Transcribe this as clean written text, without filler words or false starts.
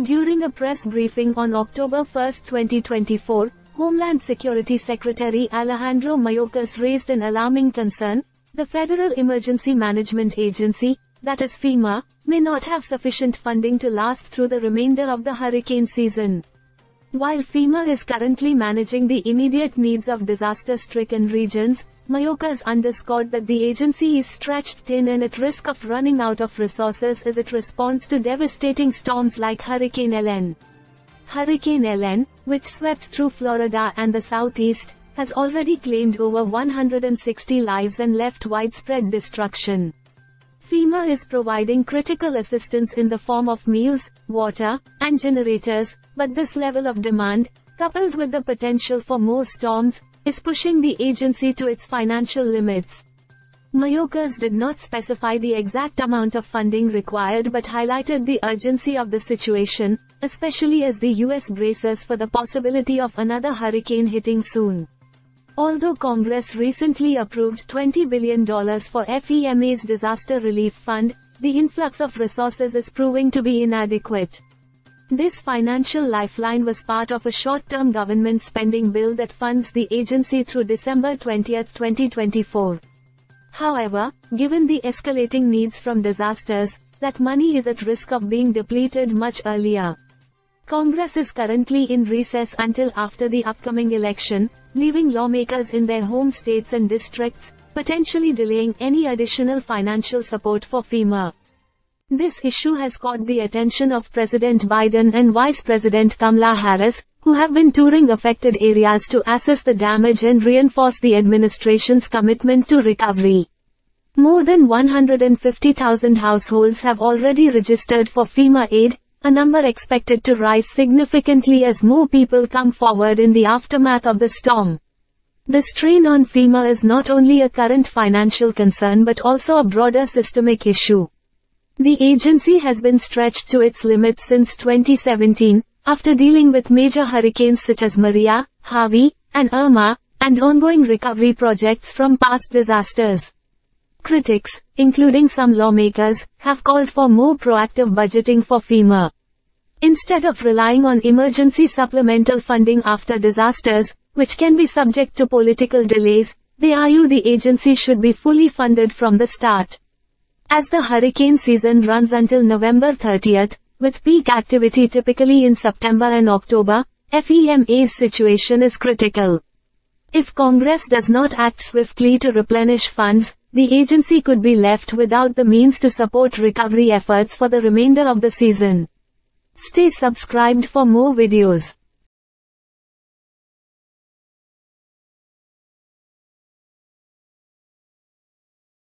During a press briefing on October 1, 2024, Homeland Security Secretary Alejandro Mayorkas raised an alarming concern. The Federal Emergency Management Agency, that is FEMA, may not have sufficient funding to last through the remainder of the hurricane season. While FEMA is currently managing the immediate needs of disaster-stricken regions, Mayorkas underscored that the agency is stretched thin and at risk of running out of resources as it responds to devastating storms like Hurricane Helene. Hurricane Helene, which swept through Florida and the southeast, has already claimed over 160 lives and left widespread destruction. FEMA is providing critical assistance in the form of meals, water, and generators, but this level of demand, coupled with the potential for more storms, is pushing the agency to its financial limits. Mayorkas did not specify the exact amount of funding required but highlighted the urgency of the situation, especially as the U.S. braces for the possibility of another hurricane hitting soon. Although Congress recently approved $20 billion for FEMA's disaster relief fund, the influx of resources is proving to be inadequate. This financial lifeline was part of a short-term government spending bill that funds the agency through December 20, 2024. However, given the escalating needs from disasters, that money is at risk of being depleted much earlier. Congress is currently in recess until after the upcoming election, leaving lawmakers in their home states and districts, potentially delaying any additional financial support for FEMA. This issue has caught the attention of President Biden and Vice President Kamala Harris, who have been touring affected areas to assess the damage and reinforce the administration's commitment to recovery. More than 150,000 households have already registered for FEMA aid, a number expected to rise significantly as more people come forward in the aftermath of the storm. The strain on FEMA is not only a current financial concern but also a broader systemic issue. The agency has been stretched to its limits since 2017, after dealing with major hurricanes such as Maria, Harvey, and Irma, and ongoing recovery projects from past disasters. Critics, including some lawmakers, have called for more proactive budgeting for FEMA. Instead of relying on emergency supplemental funding after disasters, which can be subject to political delays, they argue the agency should be fully funded from the start. As the hurricane season runs until November 30, with peak activity typically in September and October, FEMA's situation is critical. If Congress does not act swiftly to replenish funds, the agency could be left without the means to support recovery efforts for the remainder of the season. Stay subscribed for more videos.